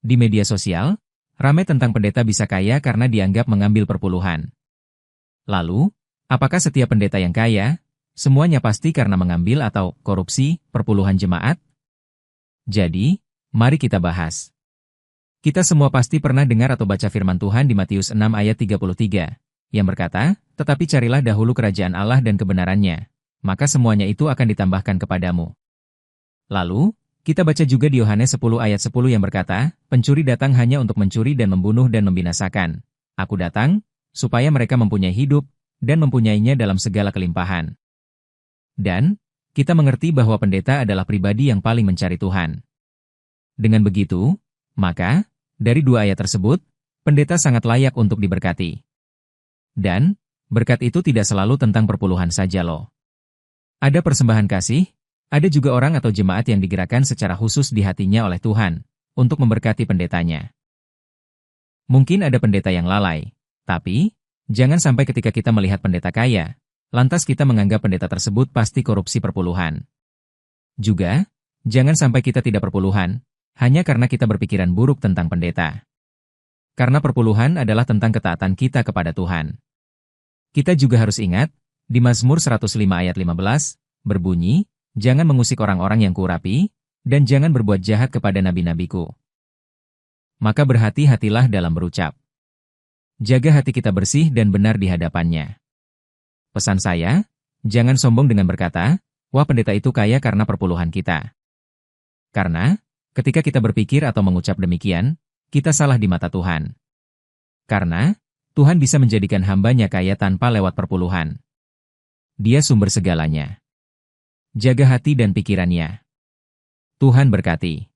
Di media sosial, ramai tentang pendeta bisa kaya karena dianggap mengambil perpuluhan. Lalu, apakah setiap pendeta yang kaya, semuanya pasti karena mengambil atau korupsi perpuluhan jemaat? Jadi, mari kita bahas. Kita semua pasti pernah dengar atau baca firman Tuhan di Matius 6 ayat 33, yang berkata, "Tetapi carilah dahulu kerajaan Allah dan kebenarannya, maka semuanya itu akan ditambahkan kepadamu." Lalu, kita baca juga di Yohanes 10 ayat 10 yang berkata, "Pencuri datang hanya untuk mencuri dan membunuh dan membinasakan. Aku datang, supaya mereka mempunyai hidup, dan mempunyainya dalam segala kelimpahan." Dan, kita mengerti bahwa pendeta adalah pribadi yang paling mencari Tuhan. Dengan begitu, maka, dari dua ayat tersebut, pendeta sangat layak untuk diberkati. Dan, berkat itu tidak selalu tentang perpuluhan saja loh. Ada persembahan kasih, ada juga orang atau jemaat yang digerakkan secara khusus di hatinya oleh Tuhan, untuk memberkati pendetanya. Mungkin ada pendeta yang lalai, tapi, jangan sampai ketika kita melihat pendeta kaya, lantas kita menganggap pendeta tersebut pasti korupsi perpuluhan. Juga, jangan sampai kita tidak perpuluhan, hanya karena kita berpikiran buruk tentang pendeta. Karena perpuluhan adalah tentang ketaatan kita kepada Tuhan. Kita juga harus ingat, di Mazmur 105 ayat 15, berbunyi, "Jangan mengusik orang-orang yang kuurapi, dan jangan berbuat jahat kepada nabi-nabiku." Maka berhati-hatilah dalam berucap. Jaga hati kita bersih dan benar di hadapannya. Pesan saya, jangan sombong dengan berkata, "Wah, pendeta itu kaya karena perpuluhan kita." Karena, ketika kita berpikir atau mengucap demikian, kita salah di mata Tuhan. Karena, Tuhan bisa menjadikan hamba-Nya kaya tanpa lewat perpuluhan. Dia sumber segalanya. Jaga hati dan pikirannya. Tuhan berkati.